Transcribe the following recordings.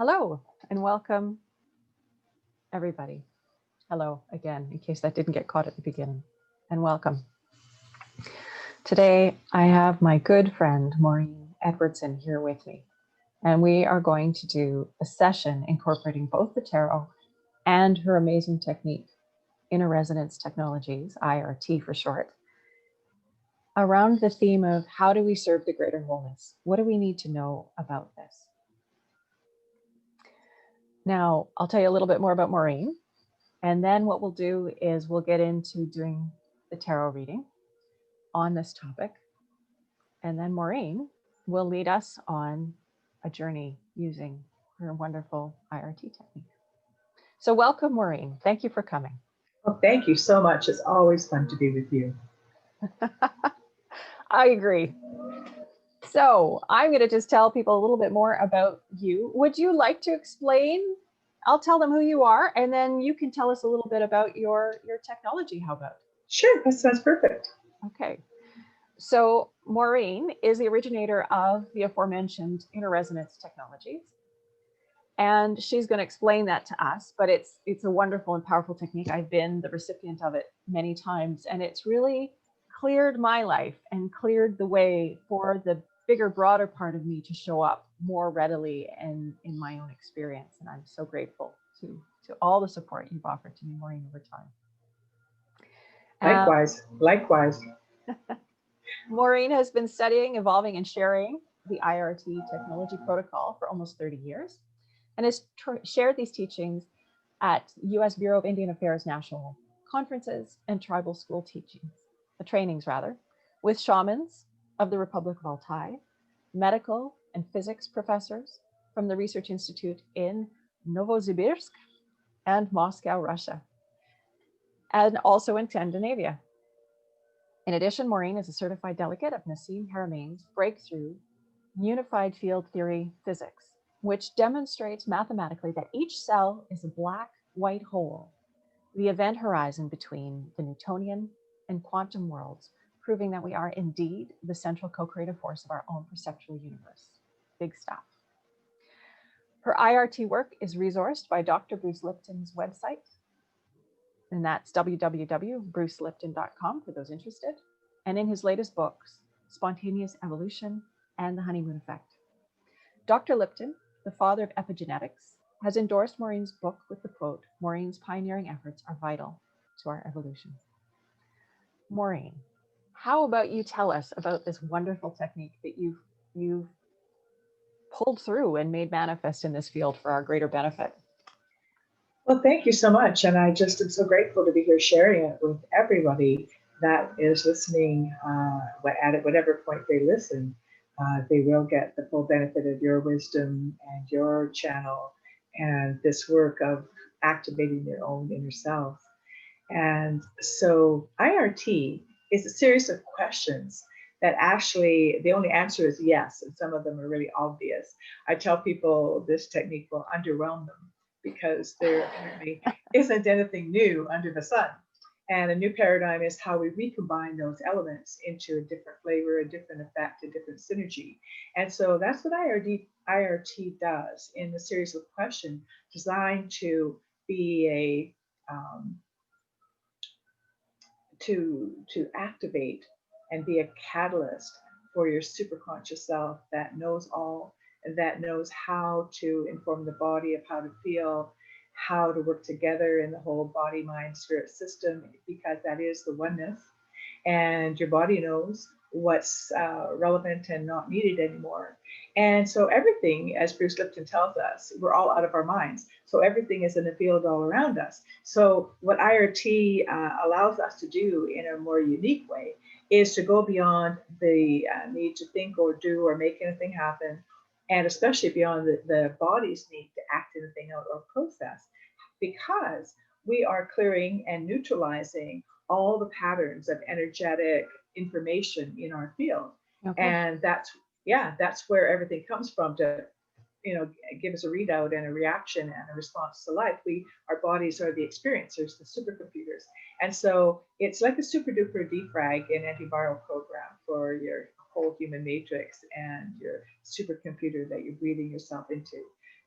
Hello and welcome, everybody. Hello again, in case that didn't get caught at the beginning, and welcome. Today, I have my good friend, Maureen Edwardson, here with me, and we are going to do a session incorporating both the tarot and her amazing technique, Inner Resonance Technologies, IRT for short, around the theme of how do we serve the greater wholeness? What do we need to know about this? Now, I'll tell you a little bit more about Maureen, and then what we'll do is we'll get into doing the tarot reading on this topic. And then Maureen will lead us on a journey using her wonderful IRT technique. So welcome, Maureen. Thank you for coming. Well, thank you so much. It's always fun to be with you. I agree. So I'm going to just tell people a little bit more about you. Would you like to explain? I'll tell them who you are, and then you can tell us a little bit about your technology. How about? Sure, that sounds perfect. Okay. So Maureen is the originator of the aforementioned Inner Resonance Technologies. And she's going to explain that to us, but it's a wonderful and powerful technique. I've been the recipient of it many times, and it's really cleared my life and cleared the way for the bigger, broader part of me to show up more readily and in my own experience. And I'm so grateful to all the support you've offered to me, Maureen, over time. Likewise. Maureen has been studying, evolving, and sharing the IRT technology protocol for almost 30 years. And has shared these teachings at U.S. Bureau of Indian Affairs national conferences and tribal school trainings, with shamans of the Republic of Altai, medical and physics professors from the Research Institute in Novosibirsk and Moscow, Russia, and also in Scandinavia. In addition, Maureen is a certified delegate of Nassim Haramein's breakthrough unified field theory physics, which demonstrates mathematically that each cell is a black-white hole, the event horizon between the Newtonian and quantum worlds, proving that we are indeed the central co-creative force of our own perceptual universe. Big stuff. Her IRT work is resourced by Dr. Bruce Lipton's website, and that's www.brucelipton.com for those interested, and in his latest books, Spontaneous Evolution and The Honeymoon Effect. Dr. Lipton, the father of epigenetics, has endorsed Maureen's book with the quote, "Maureen's pioneering efforts are vital to our evolution." Maureen, how about you tell us about this wonderful technique that you've pulled through and made manifest in this field for our greater benefit? Well, thank you so much. And I just am so grateful to be here sharing it with everybody that is listening at whatever point they listen. They will get the full benefit of your wisdom and your channel and this work of activating their own inner self. And so IRT is a series of questions that actually the only answer is yes, and some of them are really obvious. I tell people this technique will underwhelm them because there apparently isn't anything new under the sun. And a new paradigm is how we recombine those elements into a different flavor, a different effect, a different synergy. And so that's what IRT does in the series of questions designed to be to activate and be a catalyst for your superconscious self that knows all, and that knows how to inform the body of how to feel, how to work together in the whole body, mind, spirit system, because that is the oneness. And your body knows what's relevant and not needed anymore. And so everything, as Bruce Lipton tells us, we're all out of our minds. So everything is in the field all around us. So what IRT allows us to do in a more unique way is to go beyond the need to think or do or make anything happen, and especially beyond the body's need to act anything out or process, because we are clearing and neutralizing all the patterns of energetic information in our field. Okay. And that's where everything comes from to give us a readout and a reaction and a response to life. Our bodies are the experiencers, the supercomputers. And so it's like a super duper defrag and antiviral program for your whole human matrix and your supercomputer that you're breathing yourself into.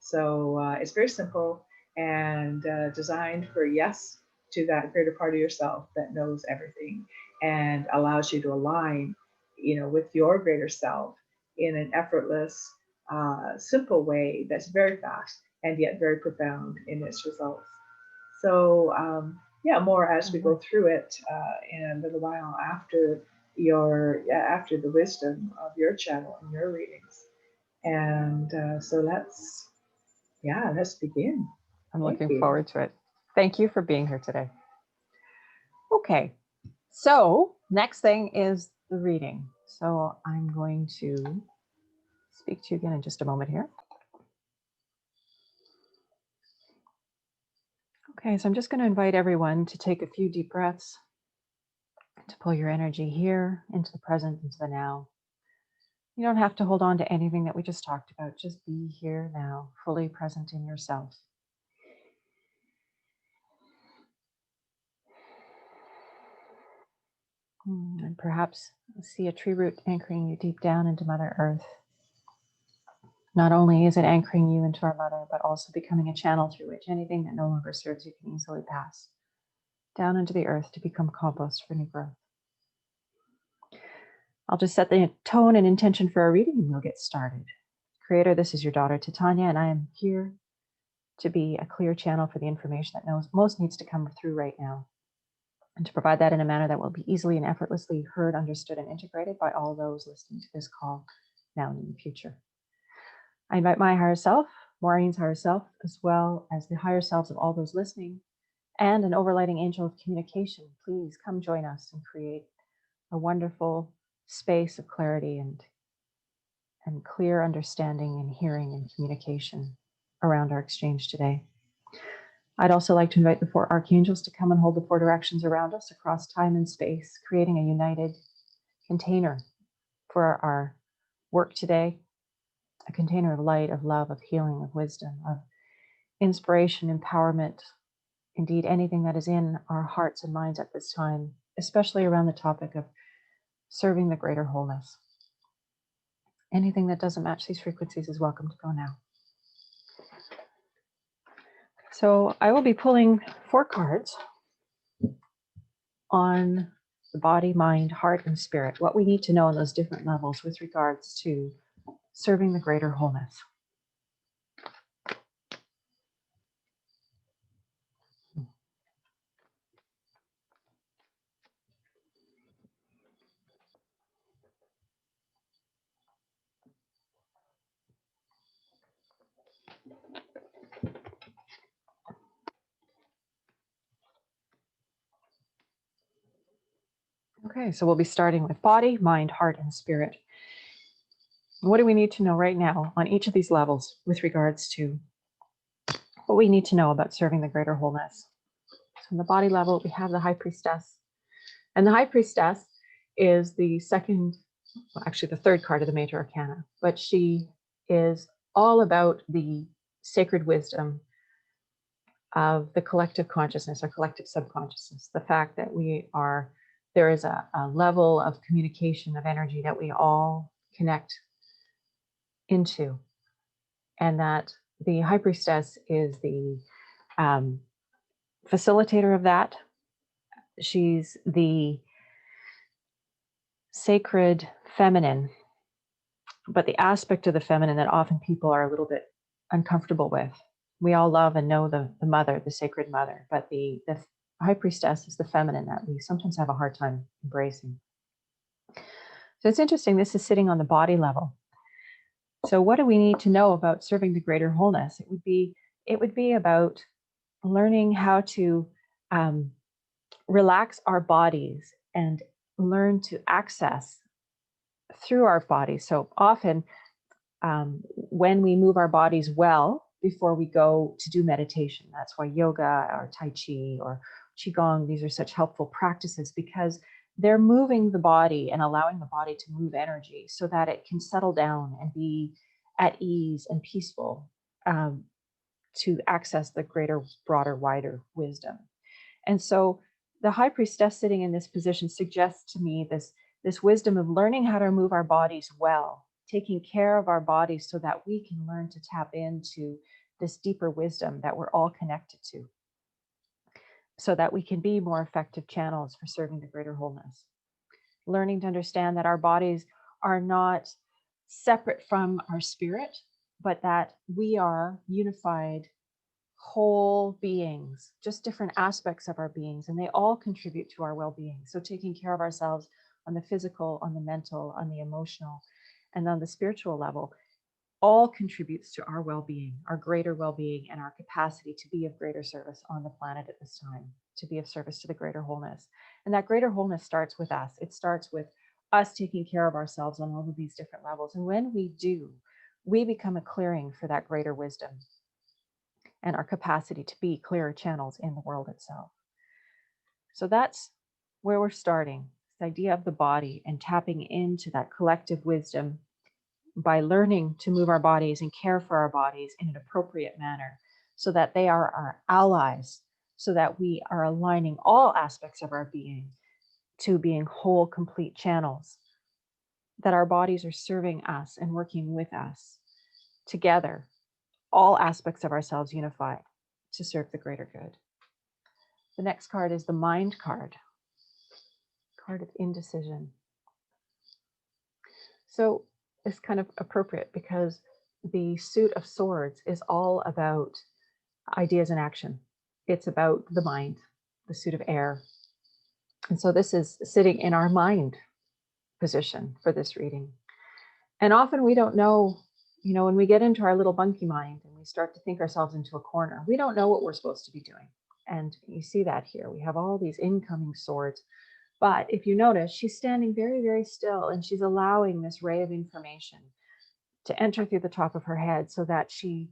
So it's very simple and designed for yes to that greater part of yourself that knows everything and allows you to align, with your greater self in an effortless, simple way that's very fast and yet very profound in its results. So yeah, more as we go through it in a little while after the wisdom of your channel and your readings. And so let's begin. I'm Thank looking you. forward to it. Thank you for being here today. Okay, so next thing is the reading. So I'm going to speak to you again in just a moment here. Okay, so I'm just going to invite everyone to take a few deep breaths, to pull your energy here into the present, into the now. You don't have to hold on to anything that we just talked about. Just be here now, fully present in yourself. And perhaps see a tree root anchoring you deep down into Mother Earth. Not only is it anchoring you into our Mother, but also becoming a channel through which anything that no longer serves you can easily pass down into the earth to become compost for new growth. I'll just set the tone and intention for our reading and we'll get started. Creator, this is your daughter Titania, and I am here to be a clear channel for the information that most needs to come through right now, and to provide that in a manner that will be easily and effortlessly heard, understood, and integrated by all those listening to this call now and in the future. I invite my higher self, Maureen's higher self, as well as the higher selves of all those listening, and an overlighting angel of communication. Please come join us and create a wonderful space of clarity and clear understanding and hearing and communication around our exchange today. I'd also like to invite the 4 archangels to come and hold the 4 directions around us across time and space, creating a united container for our work today, a container of light, of love, of healing, of wisdom, of inspiration, empowerment, indeed anything that is in our hearts and minds at this time, especially around the topic of serving the greater wholeness. Anything that doesn't match these frequencies is welcome to go now. So I will be pulling 4 cards on the body, mind, heart, and spirit, what we need to know on those different levels with regards to serving the greater wholeness. Okay, so we'll be starting with body, mind, heart, and spirit. What do we need to know right now on each of these levels with regards to what we need to know about serving the greater wholeness? So on the body level, we have the High Priestess. And the High Priestess is the third card of the Major Arcana, but she is all about the sacred wisdom of the collective consciousness or collective subconsciousness, the fact that there is a level of communication of energy that we all connect into, and that the High Priestess is the facilitator of that. She's the sacred feminine, but the aspect of the feminine that often people are a little bit uncomfortable with. We all love and know the mother, the sacred mother, but the High Priestess is the feminine that we sometimes have a hard time embracing. So it's interesting, this is sitting on the body level. So what do we need to know about serving the greater wholeness? It would be about learning how to relax our bodies and learn to access through our bodies. So often when we move our bodies well before we go to do meditation, that's why yoga or Tai Chi or Qigong, these are such helpful practices, because they're moving the body and allowing the body to move energy so that it can settle down and be at ease and peaceful to access the greater, broader, wider wisdom. And so the High Priestess sitting in this position suggests to me this wisdom of learning how to move our bodies well, taking care of our bodies so that we can learn to tap into this deeper wisdom that we're all connected to, so that we can be more effective channels for serving the greater wholeness. Learning to understand that our bodies are not separate from our spirit, but that we are unified whole beings, just different aspects of our beings, and they all contribute to our well-being. So taking care of ourselves on the physical, on the mental, on the emotional, and on the spiritual level all contributes to our well-being, our greater well-being, and our capacity to be of greater service on the planet at this time, to be of service to the greater wholeness. And that greater wholeness starts with us. It starts with us taking care of ourselves on all of these different levels. And when we do, we become a clearing for that greater wisdom and our capacity to be clearer channels in the world itself. So that's where we're starting, this idea of the body and tapping into that collective wisdom by learning to move our bodies and care for our bodies in an appropriate manner so that they are our allies, so that we are aligning all aspects of our being to being whole, complete channels, that our bodies are serving us and working with us together, all aspects of ourselves unified to serve the greater good. The next card is the mind card of indecision. So it's kind of appropriate because the suit of swords is all about ideas and action. It's about the mind, the suit of air. And so this is sitting in our mind position for this reading. And often we don't know, when we get into our little bunky mind and we start to think ourselves into a corner, we don't know what we're supposed to be doing. And you see that here. We have all these incoming swords. But if you notice, she's standing very, very still, and she's allowing this ray of information to enter through the top of her head so that she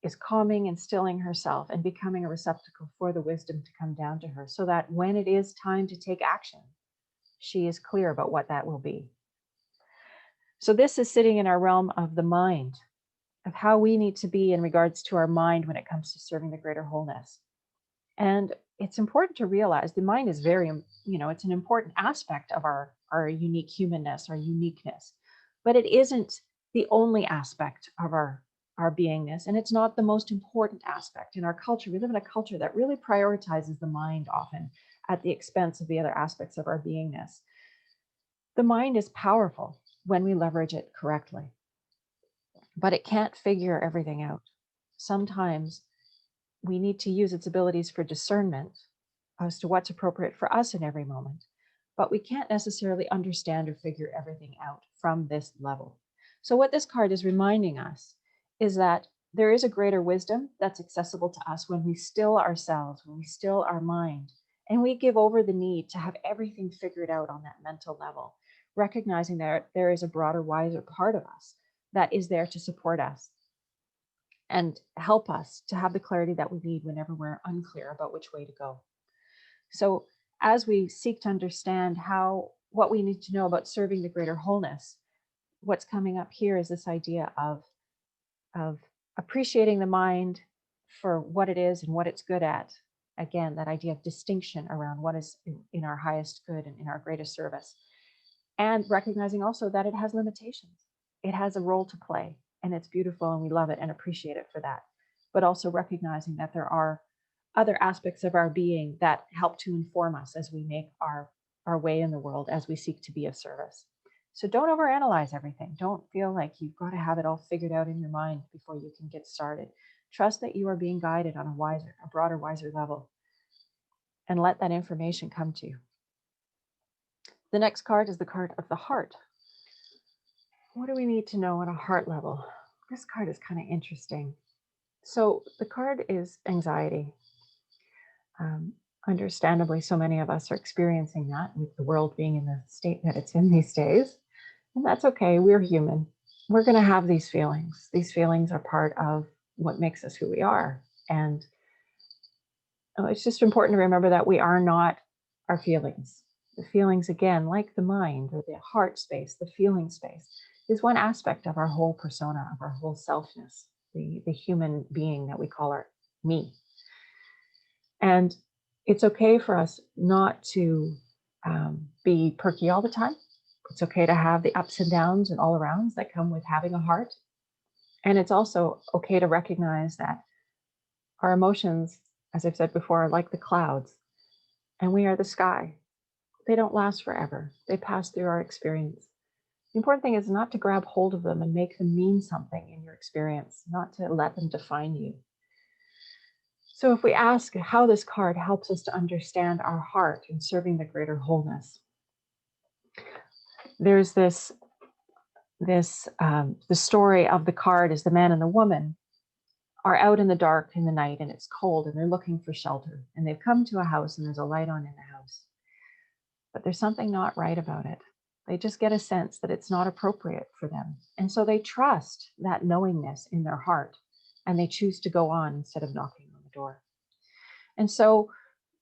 is calming and stilling herself and becoming a receptacle for the wisdom to come down to her, so that when it is time to take action, she is clear about what that will be. So this is sitting in our realm of the mind, of how we need to be in regards to our mind when it comes to serving the greater wholeness. And it's important to realize the mind is very, it's an important aspect of our unique humanness, our uniqueness, but it isn't the only aspect of our beingness. And it's not the most important aspect in our culture. We live in a culture that really prioritizes the mind often at the expense of the other aspects of our beingness. The mind is powerful when we leverage it correctly, but it can't figure everything out. Sometimes we need to use its abilities for discernment as to what's appropriate for us in every moment, but we can't necessarily understand or figure everything out from this level. So what this card is reminding us is that there is a greater wisdom that's accessible to us when we still ourselves, when we still our mind, and we give over the need to have everything figured out on that mental level, recognizing that there is a broader, wiser part of us that is there to support us and help us to have the clarity that we need whenever we're unclear about which way to go. So as we seek to understand what we need to know about serving the greater wholeness, what's coming up here is this idea of appreciating the mind for what it is and what it's good at. Again, that idea of distinction around what is in our highest good and in our greatest service. And recognizing also that it has limitations. It has a role to play, and it's beautiful, and we love it and appreciate it for that. But also recognizing that there are other aspects of our being that help to inform us as we make our way in the world, as we seek to be of service. So don't overanalyze everything. Don't feel like you've got to have it all figured out in your mind before you can get started. Trust that you are being guided on a broader, wiser level, and let that information come to you. The next card is the card of the heart. What do we need to know on a heart level? This card is kind of interesting. So the card is anxiety. Understandably, so many of us are experiencing that, with the world being in the state that it's in these days. And that's okay. We're human. We're going to have these feelings. These feelings are part of what makes us who we are. And it's just important to remember that we are not our feelings. The feelings, again, like the mind or the heart space, the feeling space, is one aspect of our whole persona, of our whole selfness, the human being that we call our me. And it's okay for us not to be perky all the time. It's okay to have the ups and downs and all arounds that come with having a heart. And it's also okay to recognize that our emotions, as I've said before, are like the clouds, and we are the sky. They don't last forever. They pass through our experience. The important thing is not to grab hold of them and make them mean something in your experience, not to let them define you. So if we ask how this card helps us to understand our heart in serving the greater wholeness, there's the story of the card is the man and the woman are out in the dark in the night and it's cold and they're looking for shelter and they've come to a house and there's a light on in the house, but there's something not right about it. They just get a sense that it's not appropriate for them. And so they trust that knowingness in their heart and they choose to go on instead of knocking on the door. And so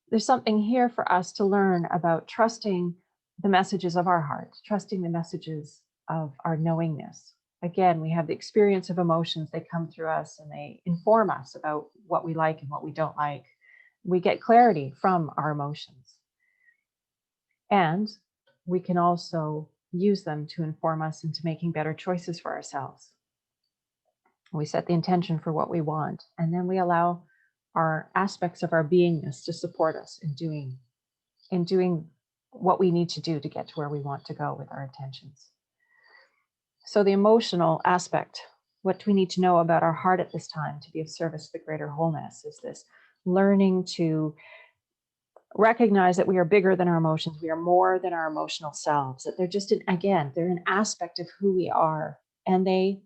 there's something here for us to learn about trusting the messages of our heart, trusting the messages of our knowingness. Again, we have the experience of emotions. They come through us and they inform us about what we like and what we don't like. We get clarity from our emotions. And we can also use them to inform us into making better choices for ourselves. We set the intention for what we want, and then we allow our aspects of our beingness to support us in doing what we need to do to get to where we want to go with our intentions. So the emotional aspect, what do we need to know about our heart at this time to be of service to the greater wholeness, is this learning to recognize that we are bigger than our emotions. We are more than our emotional selves, that they're just, they're an aspect of who we are, and they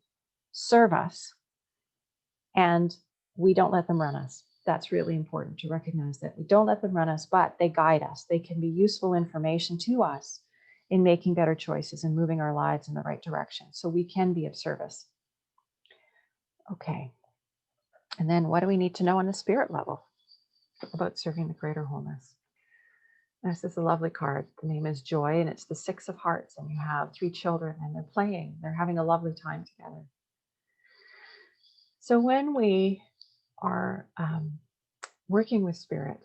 serve us, and we don't let them run us. That's really important to recognize, that we don't let them run us, but they guide us. They can be useful information to us in making better choices and moving our lives in the right direction. So we can be of service. Okay. And then what do we need to know on the spirit level about serving the greater wholeness? This is a lovely card. The name is Joy, and it's the 6 of Hearts. And you have 3 children, and they're playing. They're having a lovely time together. So when we are working with spirit,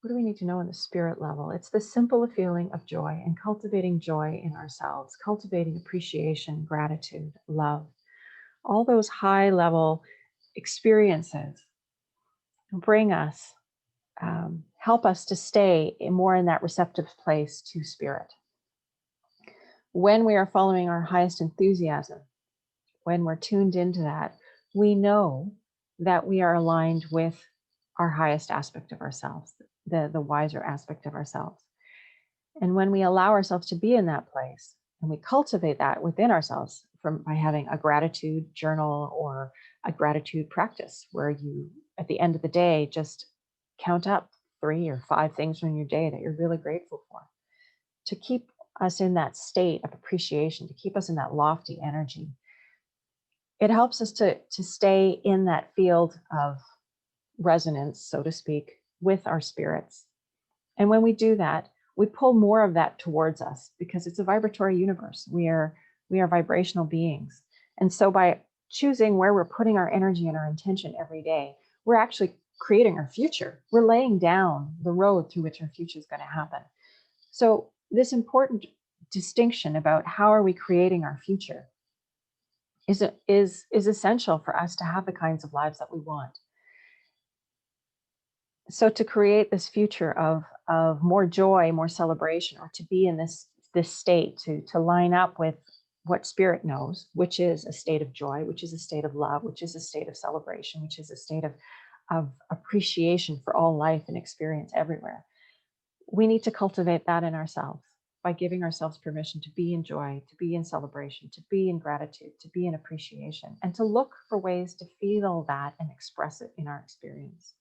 what do we need to know on the spirit level? It's the simple feeling of joy and cultivating joy in ourselves, cultivating appreciation, gratitude, love, all those high level experiences bring us, help us to stay more in that receptive place to spirit. When we are following our highest enthusiasm, when we're tuned into that, we know that we are aligned with our highest aspect of ourselves, the wiser aspect of ourselves. And when we allow ourselves to be in that place and we cultivate that within ourselves by having a gratitude journal or a gratitude practice where you, at the end of the day, just count up 3 or 5 things from your day that you're really grateful for, to keep us in that state of appreciation, to keep us in that lofty energy. It helps us to stay in that field of resonance, so to speak, with our spirits. And when we do that, we pull more of that towards us because it's a vibratory universe. We are vibrational beings. And so by choosing where we're putting our energy and our intention every day, we're actually creating our future. We're laying down the road through which our future is going to happen. So this important distinction about how are we creating our future is essential for us to have the kinds of lives that we want. So to create this future of more joy, more celebration, or to be in this state, to line up with what spirit knows, which is a state of joy, which is a state of love, which is a state of celebration, which is a state of appreciation for all life and experience everywhere. We need to cultivate that in ourselves by giving ourselves permission to be in joy, to be in celebration, to be in gratitude, to be in appreciation, and to look for ways to feel that and express it in our experience.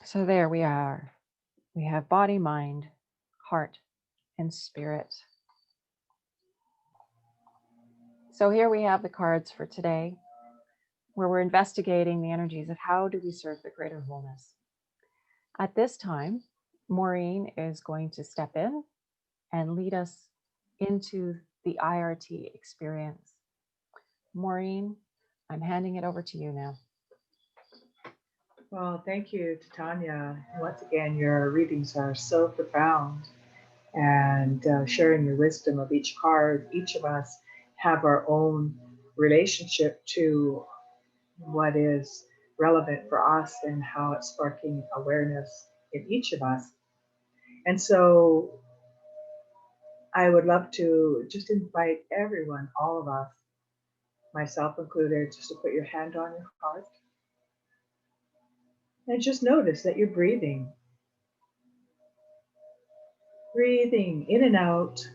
So there we are. We have body, mind, heart, and spirit. So here we have the cards for today, where we're investigating the energies of how do we serve the greater wholeness. At this time, Maureen is going to step in and lead us into the IRT experience. Maureen, I'm handing it over to you now. Well, thank you, Titania. Once again, your readings are so profound. and sharing the wisdom of each card. Each of us have our own relationship to what is relevant for us and how it's sparking awareness in each of us. And so I would love to just invite everyone, all of us, myself included, just to put your hand on your heart and just notice that you're breathing. Breathing in and out,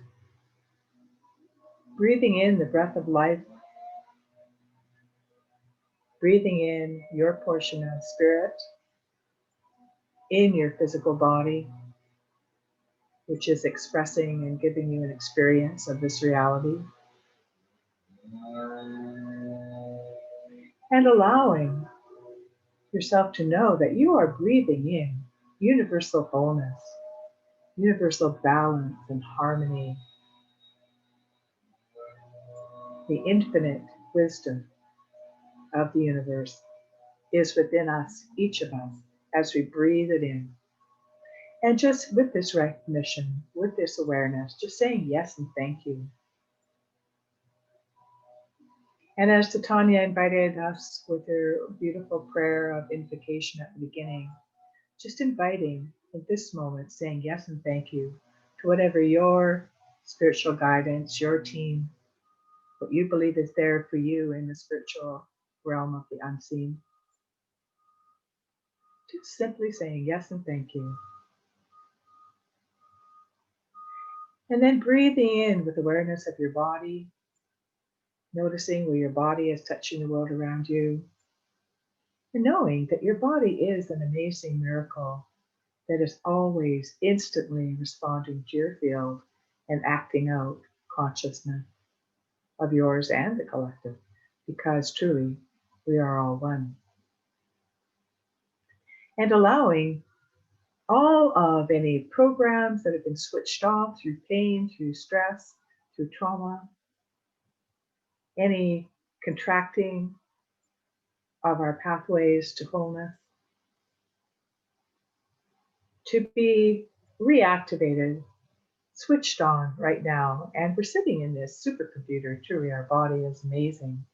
breathing in the breath of life, breathing in your portion of spirit in your physical body, which is expressing and giving you an experience of this reality. And allowing yourself to know that you are breathing in universal wholeness, universal balance and harmony, the infinite wisdom of the universe is within us, each of us, as we breathe it in. And just with this recognition, with this awareness, just saying yes and thank you. And as Titania invited us with her beautiful prayer of invocation at the beginning, just inviting in this moment, saying yes and thank you to whatever your spiritual guidance, your team, what you believe is there for you in the spiritual realm of the unseen. Just simply saying yes and thank you. And then breathing in with awareness of your body, noticing where your body is touching the world around you, and knowing that your body is an amazing miracle that is always instantly responding to your field and acting out consciousness of yours and the collective, because truly we are all one. And allowing all of any programs that have been switched off through pain, through stress, through trauma, any contracting of our pathways to wholeness, to be reactivated, switched on right now. And we're sitting in this supercomputer. Truly, our body is amazing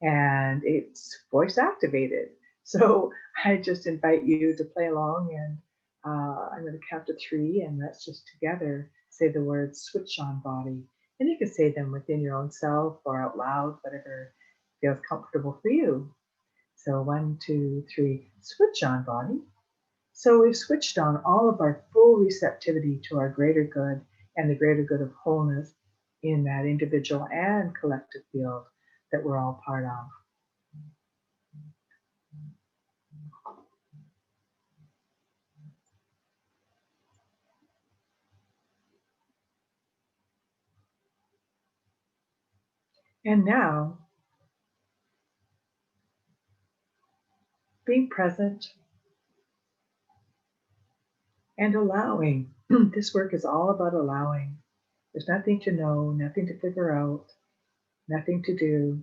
and it's voice activated. So I just invite you to play along, and I'm going to count to 3, and let's just together say the words switch on body. And you can say them within your own self or out loud, whatever feels comfortable for you. So 1, 2, 3, switch on body. So we've switched on all of our full receptivity to our greater good and the greater good of wholeness in that individual and collective field that we're all part of. And now, being present and allowing. This work is all about allowing. There's nothing to know, nothing to figure out, nothing to do.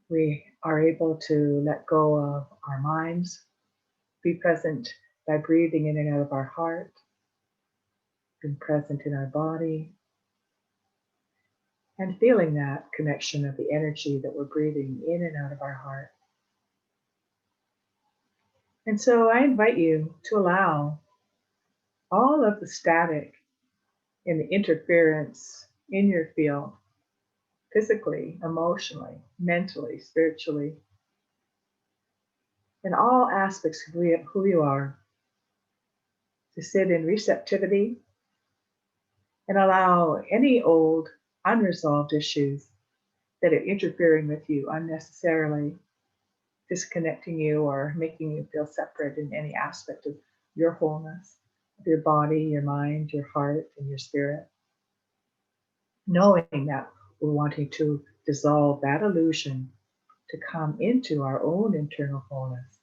We are able to let go of our minds, be present by breathing in and out of our heart, being present in our body, and feeling that connection of the energy that we're breathing in and out of our heart. And so I invite you to allow all of the static and the interference in your field, physically, emotionally, mentally, spiritually, in all aspects of who you are, to sit in receptivity and allow any old unresolved issues that are interfering with you unnecessarily, disconnecting you or making you feel separate in any aspect of your wholeness, of your body, your mind, your heart, and your spirit. Knowing that we're wanting to dissolve that illusion to come into our own internal wholeness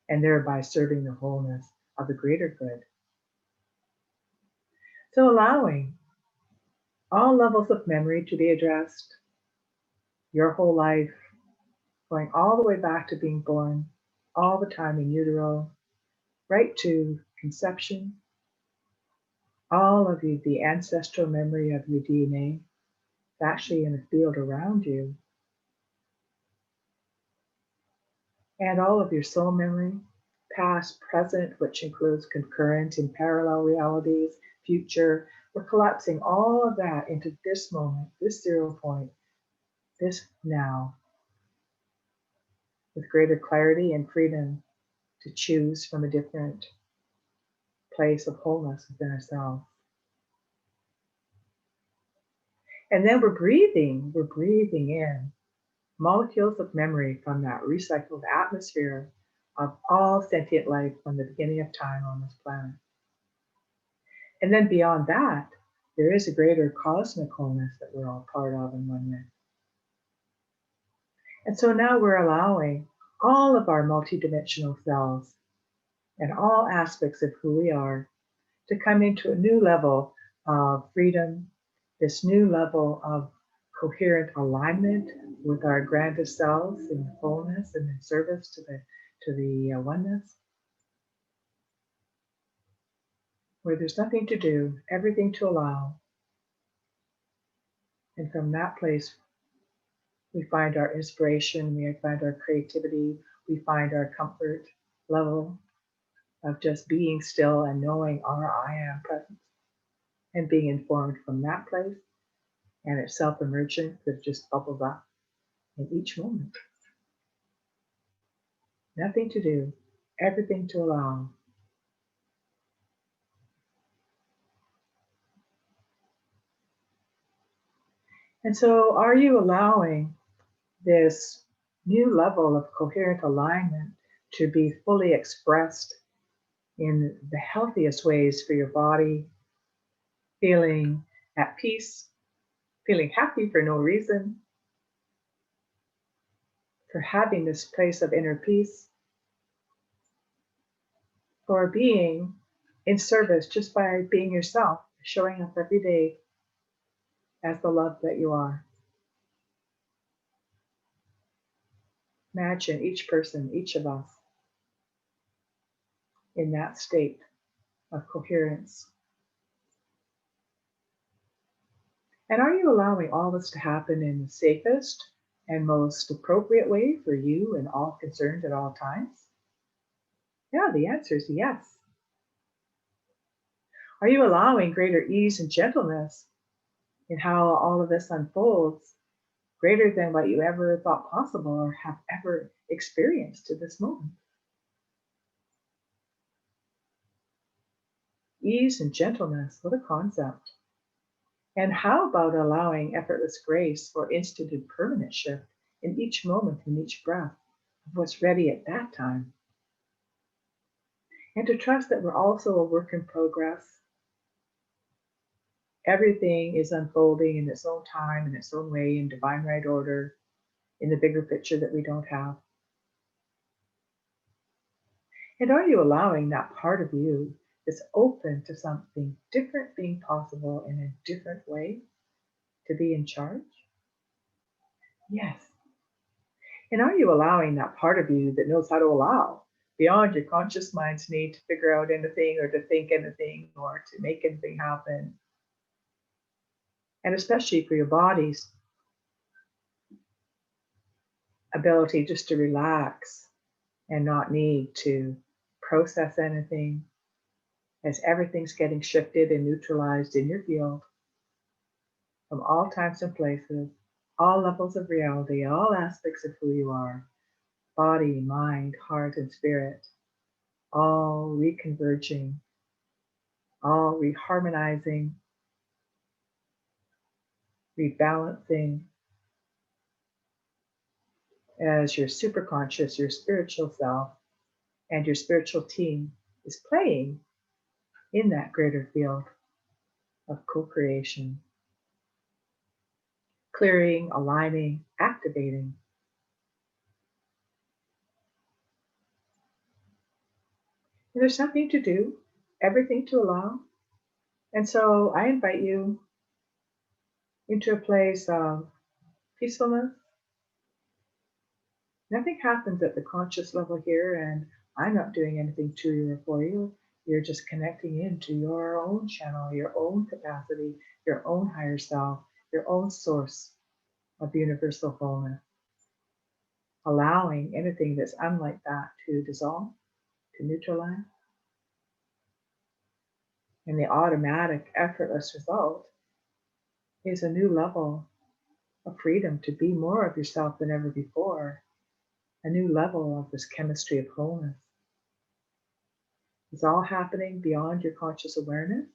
and thereby serving the wholeness of the greater good. So allowing all levels of memory to be addressed, your whole life, going all the way back to being born, all the time in utero, right to conception, All of you, the ancestral memory of your DNA, is actually in the field around you. And all of your soul memory, past, present, which includes concurrent and parallel realities, future. We're collapsing all of that into this moment, this 0 point, this now, with greater clarity and freedom to choose from a different place of wholeness within ourselves. And then we're breathing in molecules of memory from that recycled atmosphere of all sentient life from the beginning of time on this planet. And then beyond that, there is a greater cosmic wholeness that we're all part of and one with. And so now we're allowing all of our multidimensional selves and all aspects of who we are to come into a new level of freedom, this new level of coherent alignment with our grandest selves in wholeness and in service to the oneness, where there's nothing to do, everything to allow. And from that place, we find our inspiration, we find our creativity, we find our comfort level of just being still and knowing our I am presence and being informed from that place. And it's self-emergent that just bubbles up in each moment. Nothing to do, everything to allow. And so, are you allowing this new level of coherent alignment to be fully expressed in the healthiest ways for your body, feeling at peace, feeling happy for no reason, for having this place of inner peace, for being in service just by being yourself, showing up every day as the love that you are. Imagine each person, each of us, in that state of coherence. And are you allowing all this to happen in the safest and most appropriate way for you and all concerned at all times? Yeah, the answer is yes. Are you allowing greater ease and gentleness in how all of this unfolds, greater than what you ever thought possible or have ever experienced to this moment? Ease and gentleness, what a concept. And how about allowing effortless grace for instant and permanent shift in each moment, in each breath of what's ready at that time? And to trust that we're also a work in progress. Everything is unfolding in its own time, in its own way, in divine right order, in the bigger picture that we don't have. And are you allowing that part of you that's open to something different being possible in a different way to be in charge? Yes. And are you allowing that part of you that knows how to allow beyond your conscious mind's need to figure out anything or to think anything or to make anything happen? And especially for your body's ability just to relax and not need to process anything as everything's getting shifted and neutralized in your field from all times and places, all levels of reality, all aspects of who you are, body, mind, heart, and spirit, all reconverging, all reharmonizing, rebalancing as your superconscious, your spiritual self, and your spiritual team is playing in that greater field of co-creation, clearing, aligning, activating. And there's nothing to do, everything to allow. And so I invite you into a place of peacefulness. Nothing happens at the conscious level here, and I'm not doing anything to you or for you. You're just connecting into your own channel, your own capacity, your own higher self, your own source of universal wholeness. Allowing anything that's unlike that to dissolve, to neutralize. And the automatic, effortless result is a new level of freedom to be more of yourself than ever before, a new level of this chemistry of wholeness. It's all happening beyond your conscious awareness.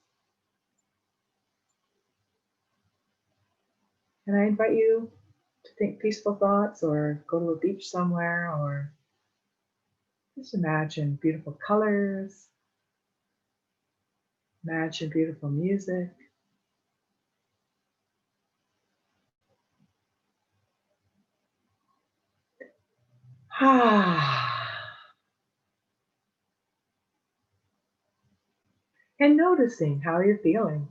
And I invite you to think peaceful thoughts or go to a beach somewhere or just imagine beautiful colors, imagine beautiful music. And noticing how you're feeling.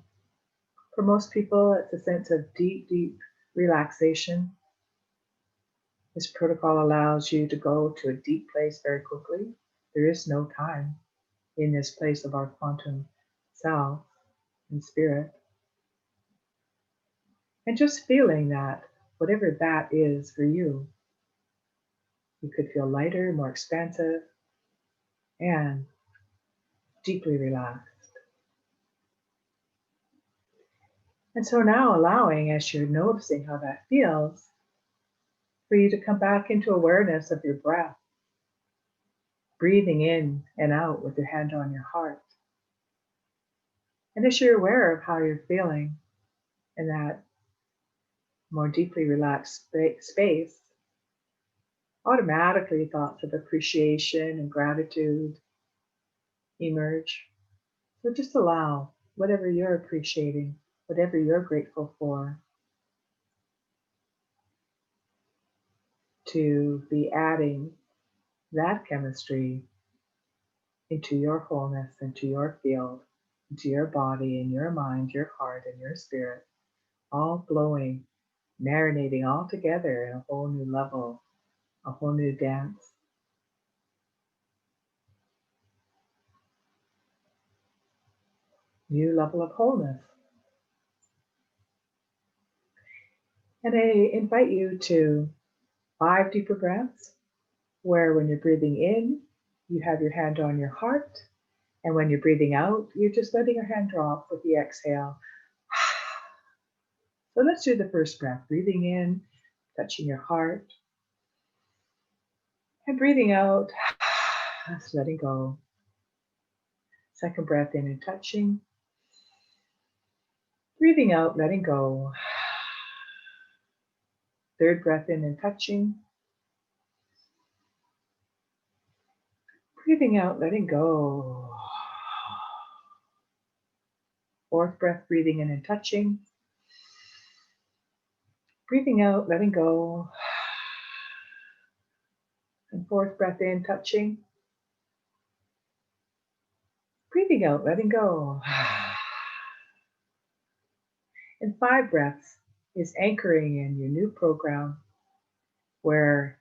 For most people, it's a sense of deep, deep relaxation. This protocol allows you to go to a deep place very quickly. There is no time in this place of our quantum self and spirit. And just feeling that, whatever that is for you, you could feel lighter, more expansive, and deeply relaxed. And so now allowing, as you're noticing how that feels, for you to come back into awareness of your breath, breathing in and out with your hand on your heart. And as you're aware of how you're feeling in that more deeply relaxed space, automatically thoughts of appreciation and gratitude emerge. So just allow whatever you're appreciating, whatever you're grateful for, to be adding that chemistry into your wholeness, into your field, into your body and your mind, your heart and your spirit, all flowing, marinating all together in a whole new level, a whole new dance. New level of wholeness. And I invite you to 5 deeper breaths, where when you're breathing in, you have your hand on your heart. And when you're breathing out, you're just letting your hand drop with the exhale. So let's do the first breath. Breathing in, touching your heart. And breathing out, just letting go. Second breath in and touching. Breathing out, letting go. Third breath in and touching. Breathing out, letting go. Fourth breath, breathing in and touching. Breathing out, letting go. And fourth breath in, touching. Breathing out, letting go. And 5 breaths is anchoring in your new program, where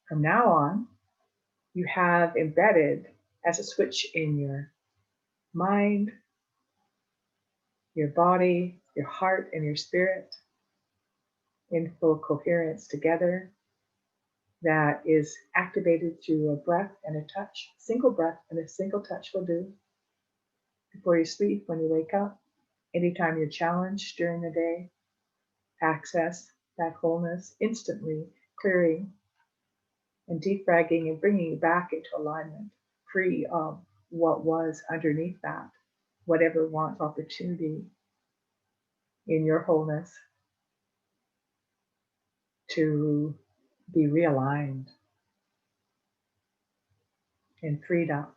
from now on, you have embedded as a switch in your mind, your body, your heart, and your spirit in full coherence together, that is activated through a breath and a touch. Single breath and a single touch will do. Before you sleep, when you wake up, anytime you're challenged during the day, access that wholeness instantly, clearing and defragging and bringing you back into alignment, free of what was underneath that, whatever wants opportunity in your wholeness to be realigned and freed up.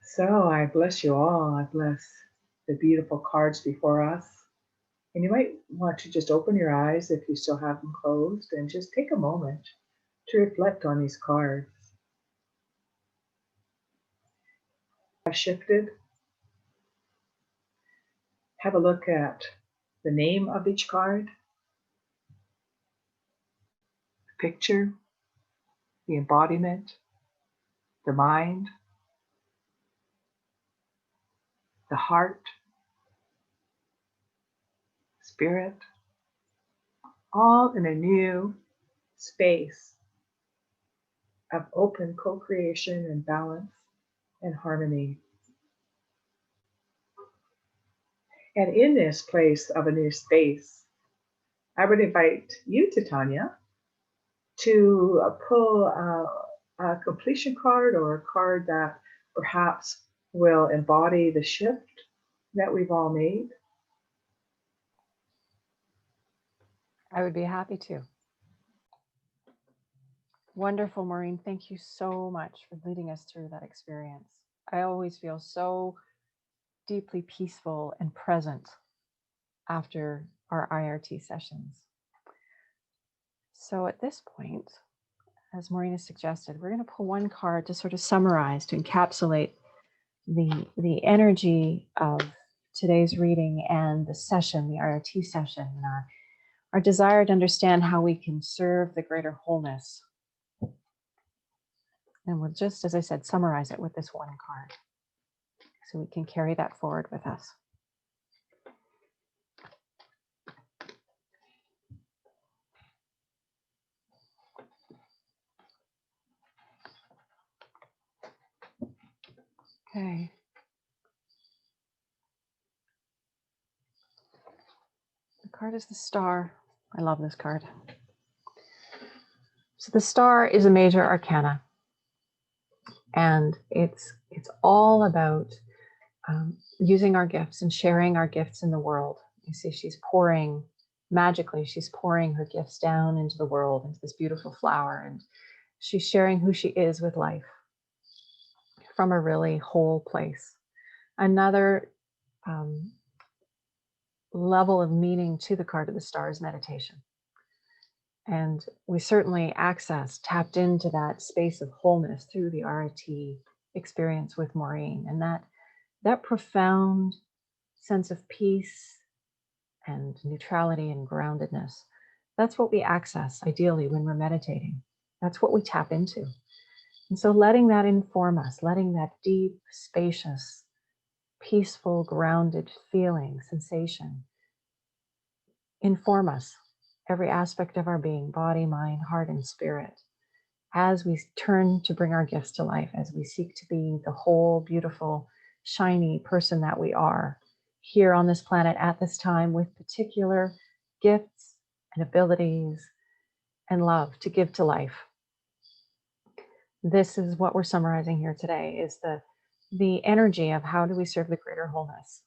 So I bless you all. I bless the beautiful cards before us. And you might want to just open your eyes if you still have them closed and just take a moment to reflect on these cards. I've shifted. Have a look at the name of each card, the picture, the embodiment, the mind, the heart, spirit, all in a new space of open co-creation and balance and harmony. And in this place of a new space, I would invite you, Titania, to pull a completion card or a card that perhaps will embody the shift that we've all made. I would be happy to. Wonderful, Maureen. Thank you so much for leading us through that experience. I always feel so deeply peaceful and present after our IRT sessions. So at this point, as Maureen has suggested, we're going to pull one card to sort of summarize, to encapsulate the energy of today's reading and the session, the IRT session, and our desire to understand how we can serve the greater wholeness. And we'll just, as I said, summarize it with this one card so we can carry that forward with us. Okay. The card is the Star. I love this card. So the Star is a major arcana, and it's all about using our gifts and sharing our gifts in the world. You see, she's pouring magically. She's pouring her gifts down into the world, into this beautiful flower, and she's sharing who she is with life from a really whole place. Another level of meaning to the card of the Star is meditation. And we certainly tapped into that space of wholeness through the IRT experience with Maureen. And that profound sense of peace and neutrality and groundedness, that's what we access ideally when we're meditating. That's what we tap into. And so letting that inform us, letting that deep, spacious, peaceful, grounded feeling, sensation inform us, every aspect of our being, body, mind, heart, and spirit, as we turn to bring our gifts to life, as we seek to be the whole, beautiful, shiny person that we are here on this planet at this time, with particular gifts and abilities and love to give to life. This is what we're summarizing here today, is the energy of how do we serve the greater wholeness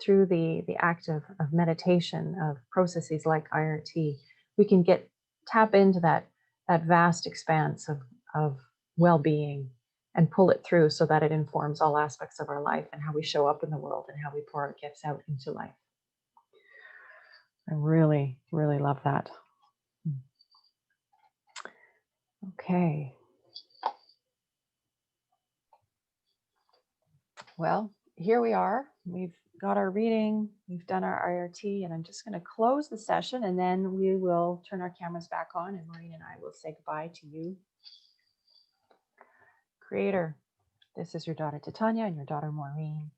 through the act of meditation, of processes like IRT. We can tap into that vast expanse of well-being and pull it through so that it informs all aspects of our life and how we show up in the world and how we pour our gifts out into life. I really, really love that. Okay. Well, here we are. We've got our reading, we've done our IRT, and I'm just going to close the session, and then we will turn our cameras back on, and Maureen and I will say goodbye to you. Creator, this is your daughter Titania and your daughter Maureen,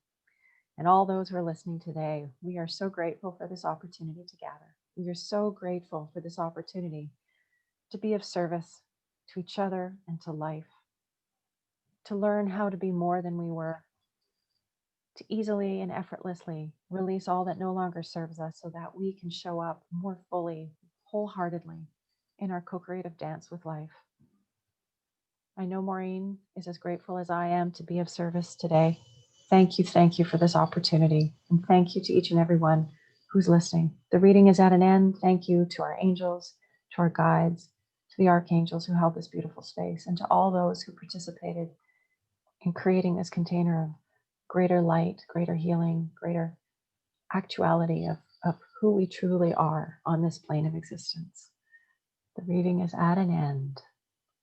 and all those who are listening today. We are so grateful for this opportunity to gather. We are so grateful for this opportunity to be of service to each other and to life, to learn how to be more than we were, to easily and effortlessly release all that no longer serves us so that we can show up more fully, wholeheartedly in our co-creative dance with life. I know Maureen is as grateful as I am to be of service today. Thank you for this opportunity. And thank you to each and everyone who's listening. The reading is at an end. Thank you to our angels, to our guides, to the archangels who held this beautiful space, and to all those who participated in creating this container of greater light, greater healing, greater actuality of who we truly are on this plane of existence. The reading is at an end.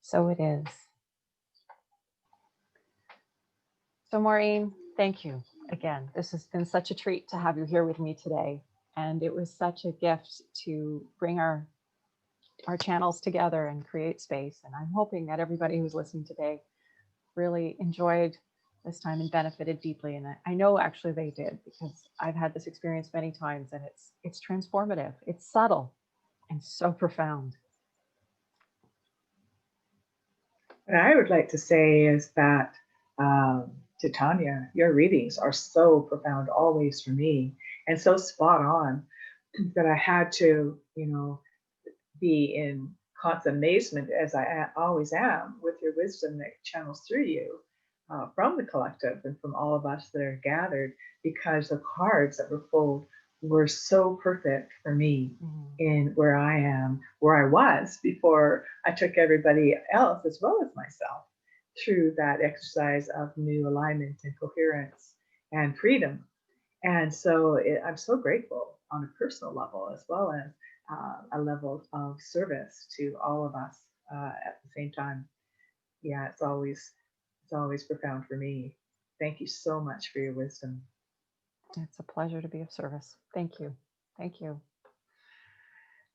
So it is. So Maureen, thank you again. This has been such a treat to have you here with me today. And it was such a gift to bring our our channels together and create space. And I'm hoping that everybody who's listening today really enjoyed this time and benefited deeply. And I know actually they did, because I've had this experience many times, and it's transformative. It's subtle and so profound. What I would like to say is that, Titania, your readings are so profound always for me, and so spot on that I had to, be in constant amazement, as I always am, with your wisdom that channels through you, from the collective and from all of us that are gathered, because the cards that were pulled were so perfect for me in where I am, where I was before I took everybody else as well as myself through that exercise of new alignment and coherence and freedom. And so I'm so grateful on a personal level, as well as a level of service to all of us at the same time. Yeah, it's always profound for me. Thank you so much for your wisdom. It's a pleasure to be of service. Thank you. Thank you.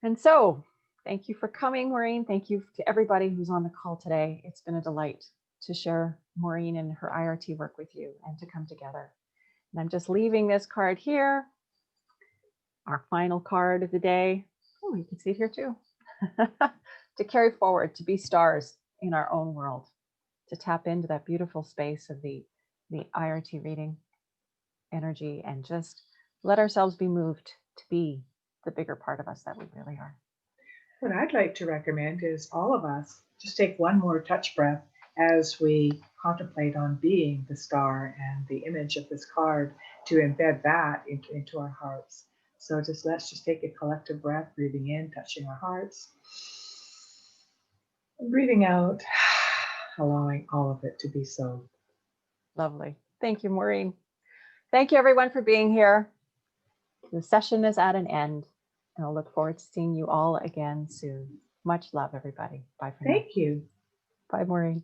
And so thank you for coming, Maureen. Thank you to everybody who's on the call today. It's been a delight to share Maureen and her IRT work with you and to come together. And I'm just leaving this card here, our final card of the day. Oh, you can see it here too. To carry forward, to be stars in our own world, to tap into that beautiful space of the IRT reading energy and just let ourselves be moved to be the bigger part of us that we really are. What I'd like to recommend is all of us just take one more touch breath as we contemplate on being the star and the image of this card, to embed that into our hearts. So let's just take a collective breath, breathing in, touching our hearts, and breathing out, allowing all of it to be so. Lovely. Thank you, Maureen. Thank you, everyone, for being here. The session is at an end, and I'll look forward to seeing you all again soon. Much love, everybody. Bye for now. Thank you. Bye, Maureen.